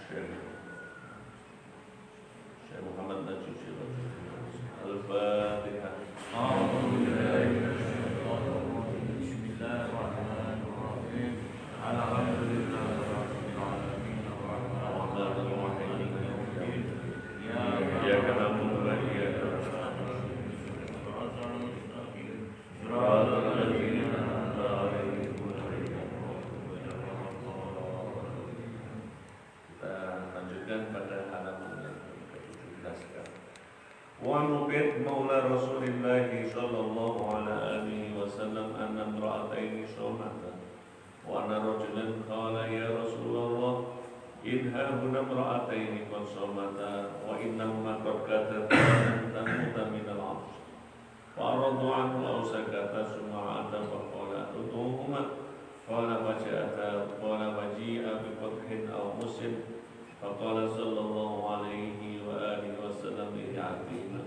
Syekh Muhammad Najusi Al-Fatihah. Bismillahirrahmanirrahim. Alhamdulillahirabbil alamin arrahmanir rahim maliki yaumiddin. Iyyaka na'budu wa iyyaka nasta'in. Shiratal ladzina an'amta 'alaihim ghairil maghdubi 'alaihim. Kita lanjutkan pada halaman yang ke-17 sekarang. Wa nubit maula Rasulillah sallallahu alaihi wasallam anna imra'ataini shamata wa anna rajulan qala ya Rasulullah inha huna imra'ataini qad shamata wa innahuma qad kadata tamuta min al-'arsy wa aradu anhu aw sakata summa ata fa qala tuduhuma qala faja'ata qala waji'a bi qadhin aw muslim faqala sallallahu alaihi wa alihi wasallam li abdina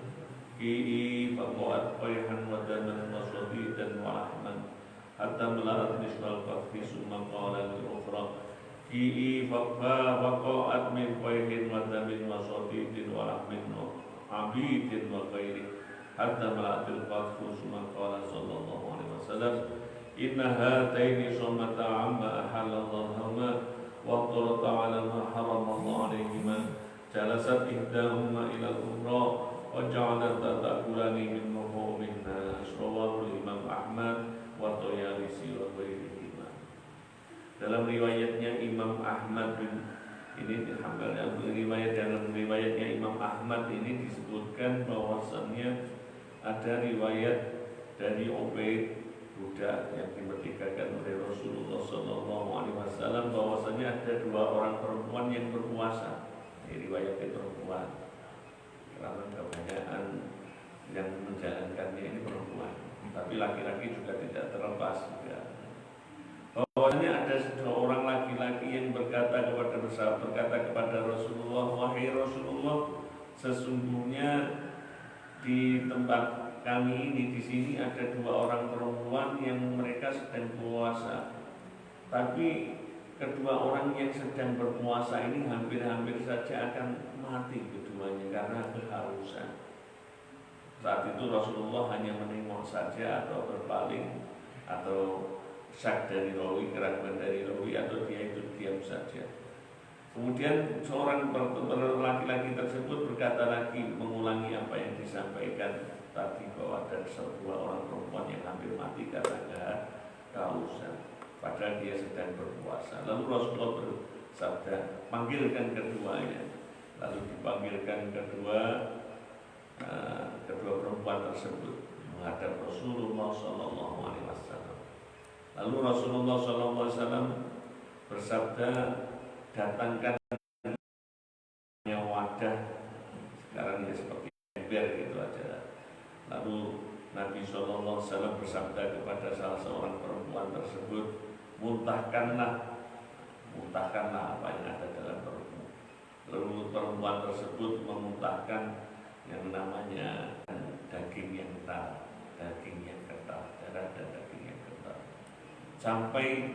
Ki'i faqa'at qayhan wa daman wa sadidan wa ahman hatta mela'at nisbal qadhi summa qala al-ukhra Ki'i faqa'at min qayhin wa damin wa sadidin wa ahmin abidin wa ghairi hatta mela'at al-qadhu summa qala sallallahu alaihi wasallam inna hataini shamata amma ahalallahuma wa qtarata ala ma haramallahu alaihima jalasat ihdahuma ila al-ukhra wa ja'alat ta'kulani min luhumin nas rawahu Imam Ahmad wa Tayalisi wa ghairihima. Dalam riwayatnya Imam Ahmad bin ini riwayat dalam riwayatnya Imam Ahmad ini disebutkan bahwasannya ada riwayat dari Ubaid budak yang dimerdekakan oleh Rasulullah SAW bahwasanya ada dua orang perempuan yang berpuasa. Ini riwayatnya perempuan karena kebanyakan yang menjalankannya ini perempuan, tapi laki-laki juga tidak terlepas juga. Bahwasanya ada seorang laki-laki yang berkata kepada Rasulullah, wahai Rasulullah, sesungguhnya di tempat kami ini di sini ada dua orang perempuan yang mereka sedang puasa. Tapi kedua orang yang sedang berpuasa ini hampir-hampir saja akan mati keduanya karena kehausan. Saat itu Rasulullah hanya menengok saja atau berpaling atau syak dari rawi, keraguan dari rawi, atau dia itu diam saja. Kemudian seorang laki-laki tersebut berkata lagi, mengulangi apa yang disampaikan tadi, bahwa ada dua orang perempuan yang hampir mati karena kehausan, padahal dia sedang berpuasa. Lalu Rasulullah bersabda, panggilkan keduanya. Lalu dipanggilkan kedua perempuan tersebut menghadap Rasulullah SAW. Lalu Rasulullah SAW bersabda, datangkan wadah, sekarang ya seperti ember gitu aja. Lalu Nabi SAW bersabda kepada salah seorang perempuan tersebut, muntahkanlah apa yang ada dalam perutmu. Lalu perempuan tersebut memuntahkan yang namanya daging yang kental, darah dan daging yang kental, sampai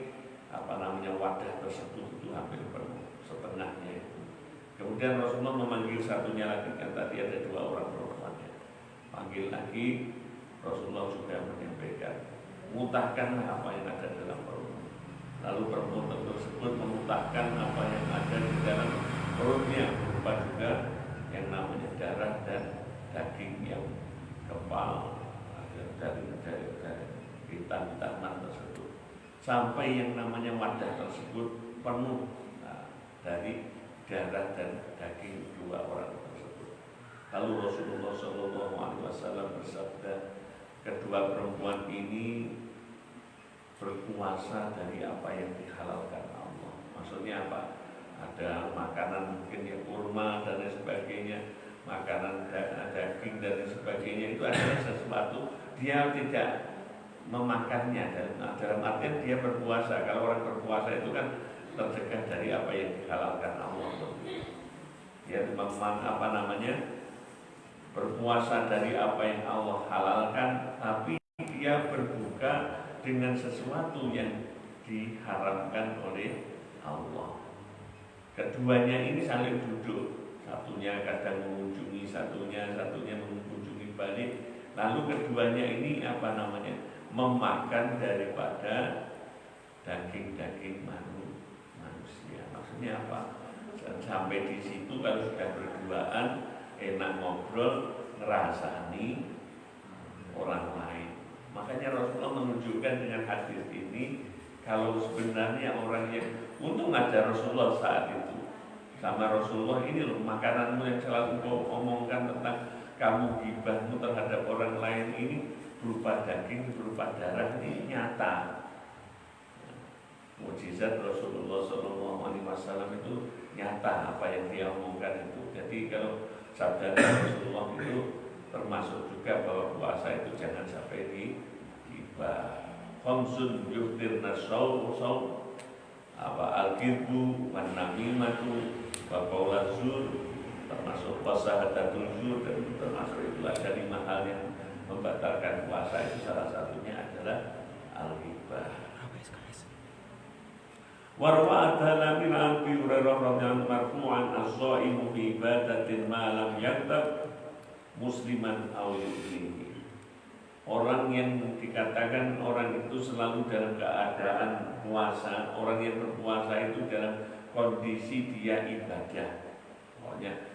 wadah tersebut itu hampir penuh setengahnya. Kemudian Rasulullah memanggil satunya lagi, kan tadi ada dua orang perempuannya. Panggil lagi, Rasulullah juga menyampaikan, muntahkanlah apa yang ada dalam perutmu. Lalu perempuan tersebut memuntahkan apa yang ada di dalam perutnya, berupa juga yang namanya darah dan daging yang kepal dari hitam-hitaman tersebut, sampai yang namanya wadah tersebut penuh dari darah dan daging dua orang tersebut. Lalu Rasulullah SAW bersabda, kedua perempuan ini berpuasa dari apa yang dihalalkan Allah. Maksudnya apa? Ada makanan mungkin yang kurma dan lain sebagainya, makanan daging dan lain sebagainya, itu adalah sesuatu dia tidak memakannya, dalam artian dia berpuasa. Kalau orang berpuasa itu kan tercegah dari apa yang dihalalkan Allah. Ya, berpuasa dari apa yang Allah halalkan, tapi dia berbuka dengan sesuatu yang diharamkan oleh Allah. Keduanya ini saling duduk, satunya kadang mengunjungi satunya mengunjungi balik. Lalu keduanya ini memakan daripada daging-daging manusia. Maksudnya apa? Sampai di situ kalau sudah berduaan enak ngobrol, ngerasani orang lain. Makanya Rasulullah menunjukkan dengan hadis ini kalau sebenarnya orang yang untung ada Rasulullah saat itu. Sama Rasulullah, ini loh makananmu yang selalu kau omongkan tentang kamu gibahmu terhadap orang lain ini berupa daging, berupa darah, ini nyata. Mukjizat Rasulullah SAW itu nyata apa yang dia omongkan itu. Jadi kalau sabda Rasulullah itu termasuk juga bahwa puasa itu jangan sampai digibah. Khamsun yuftirna shaum al-ghirbu wan namimatu wa qaulaz zur, termasuk fasahadatul zur, dan termasuk itu ada 5 hal yang membatalkan puasa. Itu salah satunya adalah al-ghibah. Warwa adhala min Abi Hurairah radhiyallahu marfu'an as-shaimu bi ibadatin ma lam yaktab musliman aw yu'lihi. Orang yang dikatakan orang itu selalu dalam keadaan puasa, orang yang berpuasa itu dalam kondisi dia ibadah. Pokoknya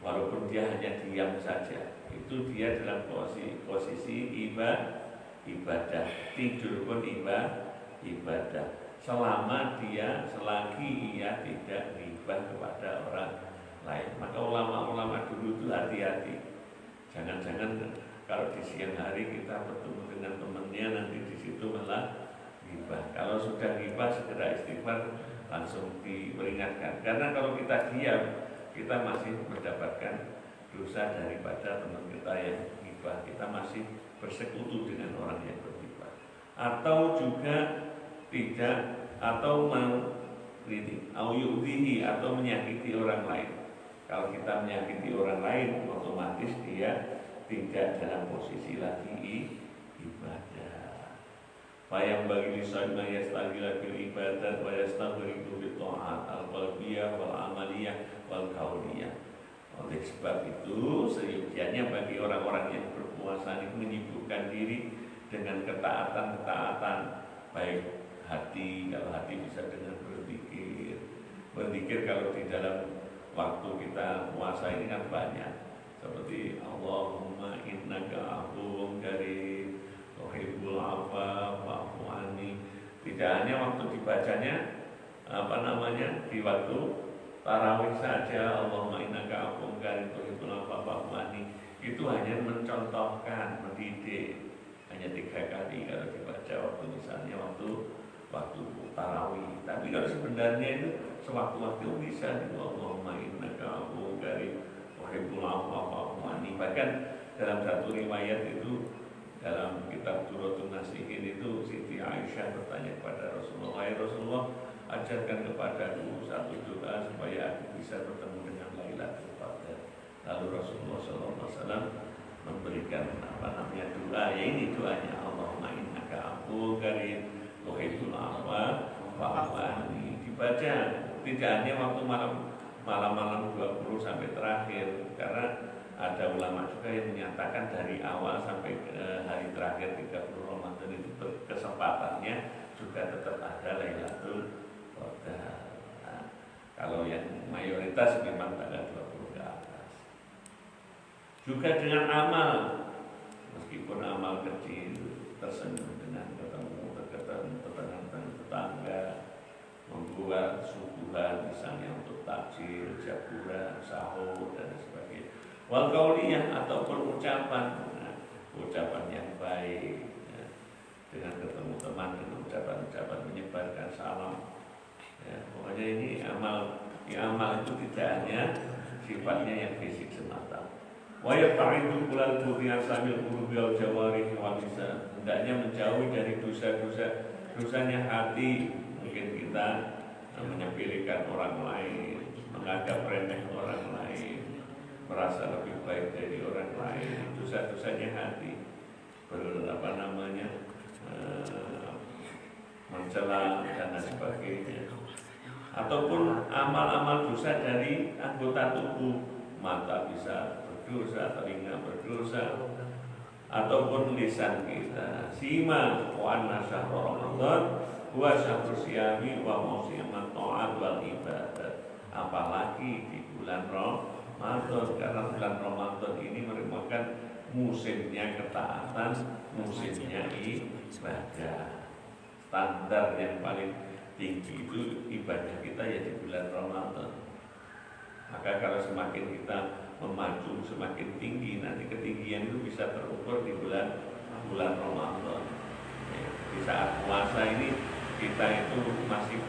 walaupun dia hanya diam saja, itu dia dalam posisi ibadah. Tidur pun ibadah. Selagi ia tidak ghibah kepada orang lain. Maka ulama-ulama dulu itu hati-hati. Jangan-jangan kalau di siang hari kita bertemu dengan temannya, nanti di situ malah ghibah. Kalau sudah ghibah segera istighfar, langsung diperingatkan. Karena kalau kita diam, kita masih mendapatkan dosa daripada teman kita yang ghibah. Kita masih bersekutu dengan orang yang berghibah. Atau juga tidak, atau atau menyakiti orang lain. Kalau kita menyakiti orang lain, otomatis dia tidak dalam posisi lagi ibadah. Fayam bagi lisan yastagila bil ibadat wa yastaghriqu bi ta'at al-qalbiyah wal amaliyah wal qauliyah. Oleh sebab itu seyogianya bagi orang-orang yang berpuasa ini menyibukkan diri dengan ketaatan-ketaatan, baik hati, kalau hati bisa dengan berzikir kalau di dalam waktu kita puasa ini kan banyak, seperti Allahumma innaka afuwwun karim tuhibbul afwa fa'fu anni. Tidak hanya waktu dibacanya di waktu tarawih saja, Allahumma innaka afuwwun karim tuhibbul afwa fa'fu anni, itu hanya mencontohkan, mendidik. Hanya 3 kali kalau dibaca waktu misalnya waktu tarawih. Tapi kalau sebenarnya itu sewaktu-waktu bisa Allahumma innaka afuwwun karim tuhibbul afwa fa'fu anni. Bahkan dalam satu riwayat itu, dalam kitab Duratun Nasihin itu, Siti Aisyah bertanya kepada Rasulullah, "Ya Rasulullah, ajarkan kepadaku satu doa supaya aku bisa bertemu dengan Lailatul Qadar." Lalu Rasulullah SAW memberikan doa, ya ini doanya, Allahumma innaka afuwwun karim tuhibbul afwa fa'fu anni. Dibaca tidak hanya waktu malam 20 sampai terakhir, karena ada ulama juga yang menyatakan dari awal sampai hari terakhir 30 Ramadan itu kesempatannya juga tetap ada Lailatul Qadar. Nah, kalau yang mayoritas memang tanggal 20 ke atas. Juga dengan amal, meskipun amal kecil, tersenyum dengan ketemu tetangga, membuat subuhan misalnya untuk takjil, jaburan, sahur dan sebagainya. Wal qauliyah ataupun ucapan yang baik, dengan ketemu teman, dengan ucapan menyebarkan salam. Pokoknya ini amal itu tidak hanya sifatnya yang fisik semata. Wa yaqta'idul kulal budi samil qulubi wal jawarih wal lisan. Hendaknya menjauhi dari dosanya hati. Mungkin kita menyepelekan orang lain, menganggap remeh orang lain, merasa lebih baik dari orang lain. Dosa-dosanya hati, mencela dan sebagainya. ataupun amal-amal dosa dari anggota tubuh, mata bisa berdosa, telinga berdosa, ataupun lisan kita. Sima wa anna syahra Ramadan wa syahru siyami wa musiman ta'at wal ibadat. Apalagi di bulan Ramadan, karena bulan Ramadan ini merupakan musimnya ketaatan, musimnya ibadah. Standar yang paling tinggi itu ibadah kita ya di bulan Ramadan. Maka kalau semakin kita memacu semakin tinggi, nanti ketinggian itu bisa terukur di bulan Ramadan. Di saat puasa ini kita itu masih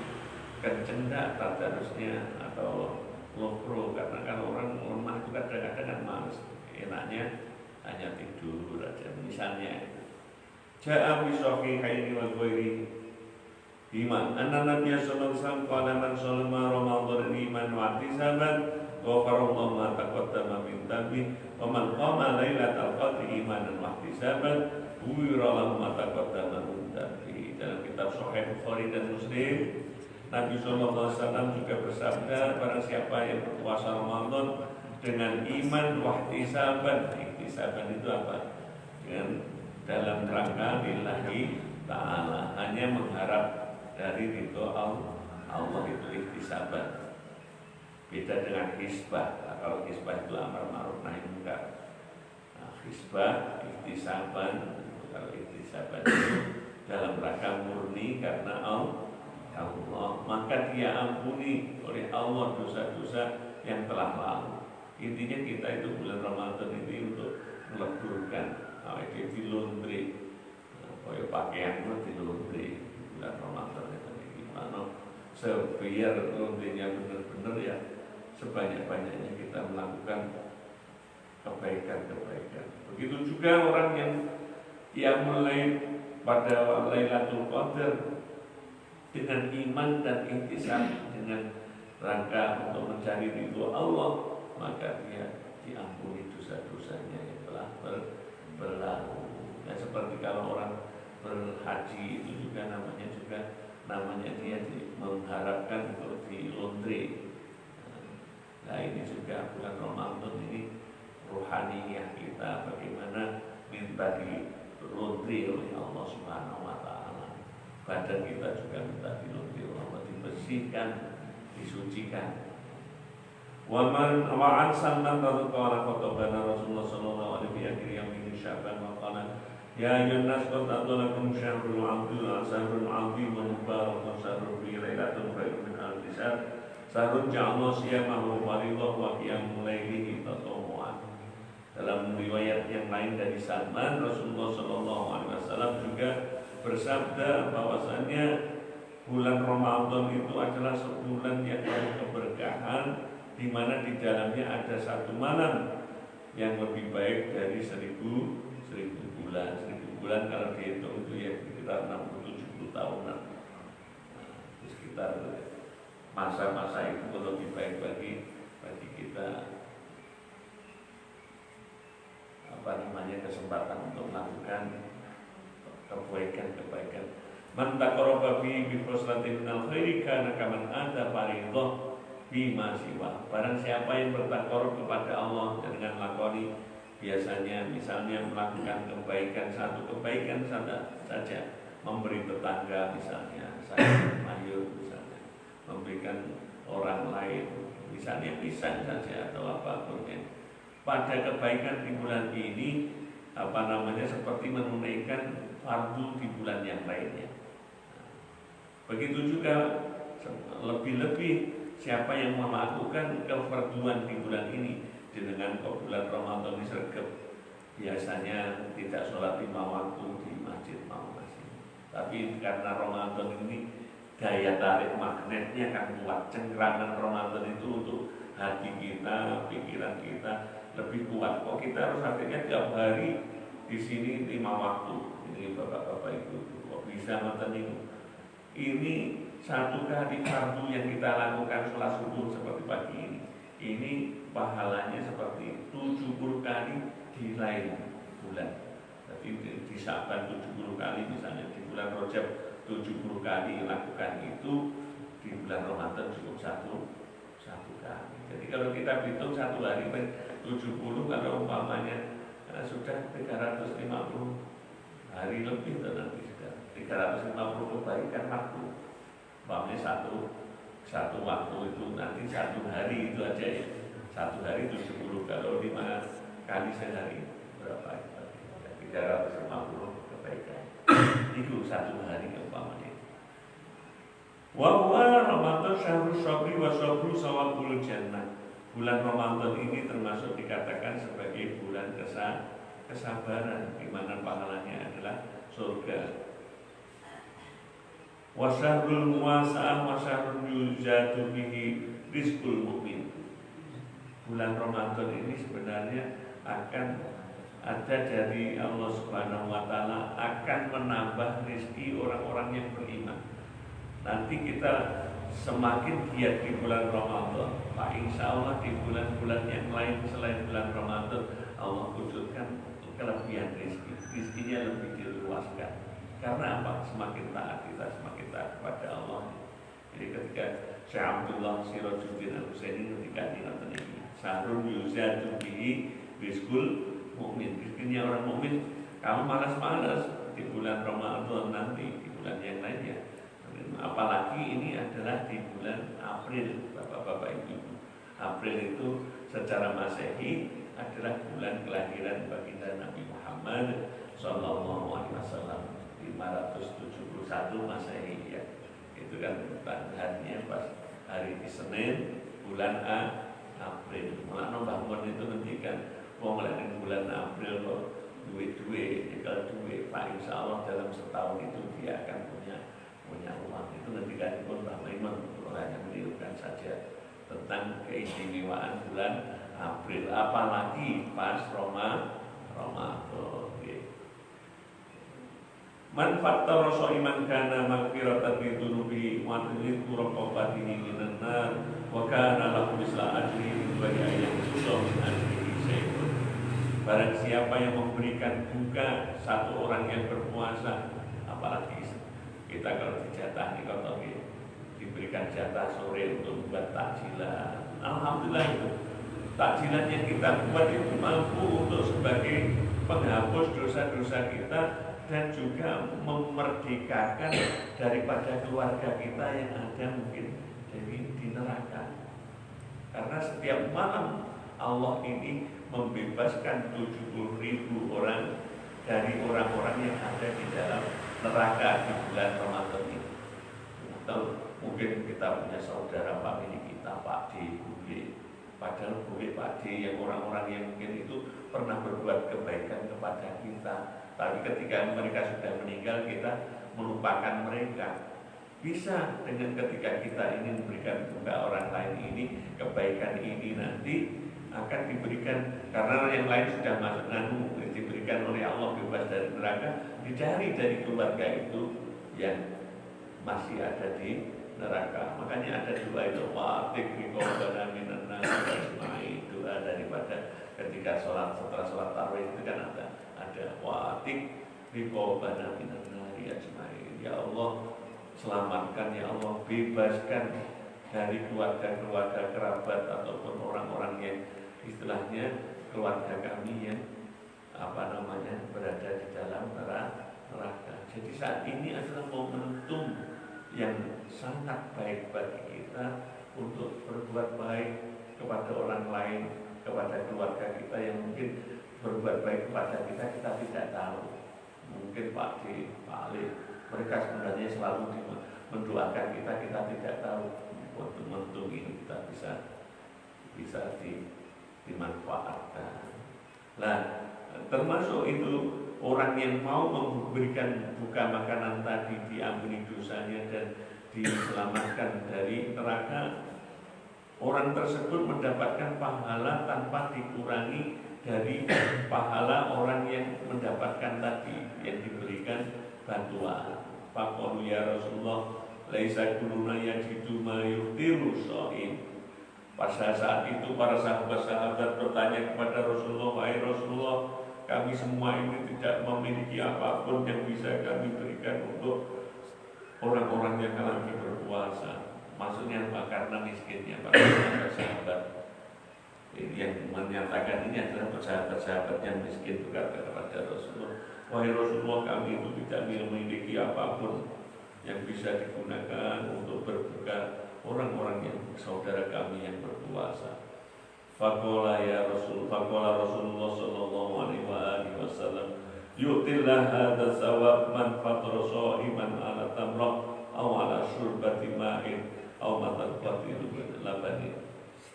kenceng enggak tadarusnya atau lopro, karena kalau orang lemah itu kadang-kadang kan males, enaknya hanya tidur aja misalnya. Ja'a bi sahihaini wa ghairi iman anna Nabi sallallahu alaihi wasallam qala man shallama Ramadan iman wa ihtisaban ghafarallahu ma taqaddama min dhanbi wa man qama lailatal qadri imanan wa ihtisaban ghufira lahu ma taqaddama min dhanbi. Dalam kitab Sahih Bukhari dan Muslim, Nabi sallallahu alaihi wasallam juga bersabda, barang siapa yang berpuasa Ramadan dengan iman wa ihtisaban. Ihtisaban itu apa? Dengan dalam rangka lillahi ta'ala, hanya mengharap dari ridho Allah, itu ihtisaban. Beda dengan hisbah. Nah, kalau hisbah itu amar ma'ruf nahi munkar. Nah, hisbah, ihtisaban, kalau ihtisaban itu dalam rangka murni karena Allah, maka dia ampuni oleh Allah dosa-dosa yang telah lalu. Intinya kita itu bulan Ramadan ini untuk meleburkan awake dilondre, kaya pakaian itu dilondre bulan Ramadan itu gimana? Biar londrenya benar-benar ya, sebanyak-banyaknya kita melakukan kebaikan-kebaikan. Begitu juga orang yang mulai pada Lailatul Qadar dengan iman dan ihtisab, dengan rangka untuk mencari ridho Allah, maka dia diampuni dosa-dosanya yang telah berlalu. Nah, seperti kalau orang berhaji itu juga namanya dia mengharapkan untuk di laundry. Nah, ini juga bulan Ramadan ini rohaniyah kita bagaimana minta di laundry oleh Allah Subhanahu wa taala. Badan kita juga minta di laundry oleh Allah, dibersihkan, disucikan. Wa an Salman radhiyallahu anhu qala Rasulullah sallallahu alaihi wasallam fi Sya'ban wa qala ya ayyuhan nas qad adlakum syahrul 'abdul asrul 'azim wa mubarakun syahrul fi lailatul khair min alf syahr syahrul ja'alna siyamahu fariḍah wa qiyamul lailihi tatawwu'an. Dalam riwayat yang lain dari Salman, Rasulullah sallallahu alaihi wasallam juga bersabda bahwasannya bulan Ramadan itu adalah sebulan yang penuh keberkahan, di mana di dalamnya ada satu malam yang lebih baik dari 1000 bulan. 1000 bulan kalau dihitung itu ya sekitar 60-70 tahunan. Nah, sekitar masa-masa itu lebih baik bagi kita kesempatan untuk melakukan kebaikan-kebaikan. Man taqarraba bi khoslatin minal khairi kana kaman ada fariḍah bima siwa. Barang siapa yang bertakarub kepada Allah dengan lakoni biasanya misalnya melakukan kebaikan, satu kebaikan saja, memberi tetangga misalnya, saya mayur misalnya, memberikan orang lain misalnya pisang saja atau apapun ya. Pada kebaikan di bulan ini seperti menunaikan fardu di bulan yang lainnya. Begitu juga lebih-lebih siapa yang melakukan kefarduan di bulan ini dengan bulan Ramadan ini sergap, biasanya tidak sholat 5 waktu di masjid masing-masing. Tapi karena Ramadan ini daya tarik magnetnya kan kuat, cengkraman Ramadan itu untuk hati kita, pikiran kita lebih kuat. Kok kita harus akhirnya tiap hari di sini 5 waktu? Ini bapak-bapak itu kok bisa nonton ini? Ini satu kali fardu yang kita lakukan sholat subuh seperti pagi ini pahalanya seperti 70 kali di lain bulan. Jadi di Sya'ban 70 kali, misalnya di bulan Rajab 70 kali lakukan itu, di bulan Ramadan cukup satu kali. Jadi kalau kita hitung satu hari 70, kalau umpamanya sudah 350 hari lebih itu nanti sudah 350 kebaikan waktu. Umpamanya satu waktu itu nanti satu hari itu aja ya. Satu hari 70, kalau 5 kali sehari berapa itu? 350 kebaikan. Itu satu hari umpamanya. Wa huwa Ramadan syahrus sabri wa sabru sawabul jannah. Bulan Ramadan ini termasuk dikatakan sebagai bulan kesabaran, di mana pahalanya adalah surga. Wa syahrul muwasa'ah wa syahrul yujadu bihi rizqul mu'min. Bulan Ramadan ini sebenarnya akan ada dari Allah Subhanahu wa taala, akan menambah rezeki orang-orang yang beriman. Nanti kita semakin giat di bulan Ramadan, Pak, insya Allah di bulan-bulan yang lain selain bulan Ramadan Allah wujudkan kelebihan rezeki, rezekinya lebih diluaskan. Karena apa? Semakin taat kita, semakin taat kepada Allah. Jadi ketika Syekh Abdullah Sirajuddin Al-Husaini ketika dinonton ini, sahrun yuzadu bihi rizqul mukmin, rezekinya orang mukmin. Kamu malas-malas di bulan Ramadan, nanti di bulan yang lainnya. Apalagi ini adalah di bulan April, Bapak-bapak Ibu. April itu secara Masehi adalah bulan kelahiran baginda Nabi Muhammad Sallallahu Alaihi Wasallam, 571 Masehi ya. Itu kan harinya pas hari Senin bulan April. Mulane bangun itu nanti kan wong lek bulan April kok duit-duit, kalau duit Pak, insya Allah dalam setahun itu dia akan punya uang. Itu nanti kan pun Mbak Maimun hanya menirukan saja tentang keistimewaan bulan April, apalagi pas Ramadan. Man fattara sha'iman kana maghfiratan li dzunubi wa tudhiku raqabatihi minan nar wa kana lahu misla ajri wa ayyan susah min ajrihi syai'un. Barang siapa yang memberikan buka satu orang yang berpuasa, apalagi kita kalau dijatah nih, kalau diberikan jatah sore untuk membuat takjilan, alhamdulillah itu takjilan yang kita buat itu mampu untuk sebagai penghapus dosa-dosa kita dan juga memerdekakan daripada keluarga kita yang ada mungkin di neraka. Karena setiap malam Allah ini membebaskan 70.000 orang dari orang-orang yang ada di dalam neraka di bulan Ramadan ini. Atau mungkin kita punya saudara famili kita, Pak D, Bu D. Padahal Bu D, Pak D yang orang-orang yang mungkin itu pernah berbuat kebaikan kepada kita, tapi ketika mereka sudah meninggal kita melupakan mereka. Bisa dengan ketika kita ingin memberikan kepada orang lain ini, kebaikan ini nanti akan diberikan, karena yang lain sudah masuk diberikan oleh Allah bebas dari neraka, dicari dari keluarga itu yang masih ada di neraka. Makanya ada doa itu, wa'atik riqobana minan nar ajma'in, doa daripada ketika sholat, setelah sholat tarawih itu kan ada wa'atik riqobana minan nar ajma'in. Ya Allah, selamatkan, ya Allah, bebaskan dari keluarga-keluarga kerabat ataupun orang-orang yang istilahnya keluarga kami yang berada di dalam neraka. Jadi saat ini adalah momentum yang sangat baik bagi kita untuk berbuat baik kepada orang lain, kepada keluarga kita yang mungkin berbuat baik kepada kita tidak tahu. Mungkin Pak D, Pak Ali, mereka sebenarnya selalu mendoakan kita tidak tahu. Momentum ini kita bisa dimanfaatkan. Nah, termasuk itu orang yang mau memberikan buka makanan tadi, diampuni dosanya dan diselamatkan dari neraka, orang tersebut mendapatkan pahala tanpa dikurangi dari pahala orang yang mendapatkan tadi, yang diberikan bantuan. Faqalu ya Rasulullah laisa kuluna yajidu ma yuftiru shaim. Pada saat itu para sahabat-sahabat bertanya kepada Rasulullah, wahai Rasulullah, kami semua ini tidak memiliki apapun yang bisa kami berikan untuk orang-orang yang lagi berpuasa. Maksudnya apa? Karena miskinnya para sahabat. Yang menyatakan ini adalah sahabat-sahabat yang miskin berkata kepada Rasulullah, wahai Rasulullah, kami itu tidak memiliki apapun yang bisa digunakan untuk berbuka orang-orang yang saudara kami yang berpuasa. Faqala Rasulullah sallallahu alaihi wasallam, yu'tillah hadza sawab man fatara sha'iman ala tamrah aw ala syurbati ma'in aw mataqati labani.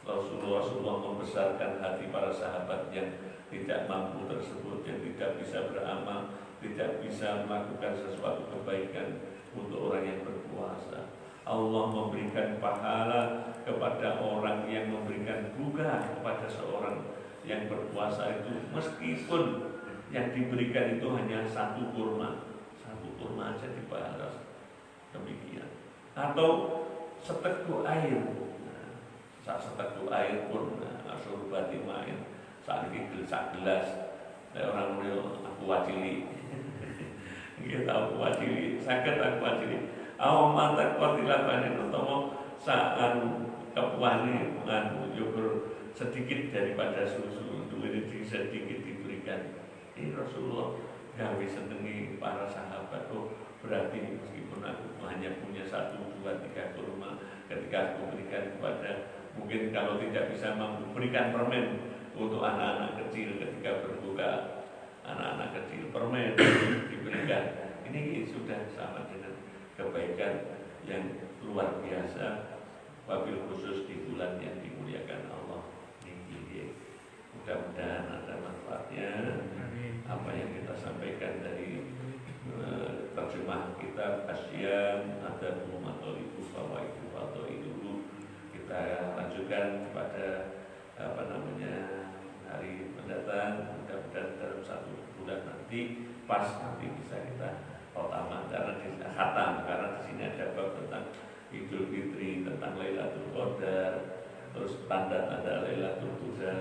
Rasulullah membesarkan hati para sahabat yang tidak mampu tersebut, yang tidak bisa beramal, tidak bisa melakukan sesuatu kebaikan untuk orang yang berpuasa. Allah memberikan pahala kepada orang yang memberikan buka kepada seorang yang berpuasa itu, meskipun yang diberikan itu hanya satu kurma aja dibalas demikian, atau seteguk air. Seteguk air pun asyurbati main saat ini sak gelas orang real aku wajili kita aku wajili sakit aku wajili awam mata kuatilapan itu tomo saat kepuani mengandung yukur sedikit daripada susu duit sedikit diberikan. Ini Rasulullah gawe senengi para sahabat. Oh berarti meskipun aku hanya punya 1, 2, 3 kurma, ketika aku berikan kepada, mungkin kalau tidak bisa memberikan permen untuk anak-anak kecil ketika berbuka, anak-anak kecil permen diberikan, ini sudah sama dengan kebaikan yang luar biasa, wabil khusus di bulan yang dimuliakan Allah ini. Mudah-mudahan ada manfaatnya apa yang kita sampaikan dari terjemah kitab Asyam ada Muhammadu Fawaidu atau itu. Kita lanjutkan kepada hari mendatang, mudah-mudahan dalam 1 bulan nanti bisa kita khotamah karena di sini ada bab tentang Idul Fitri, tentang Lailatul Qadar, terus tanda-tanda Lailatul Qadar,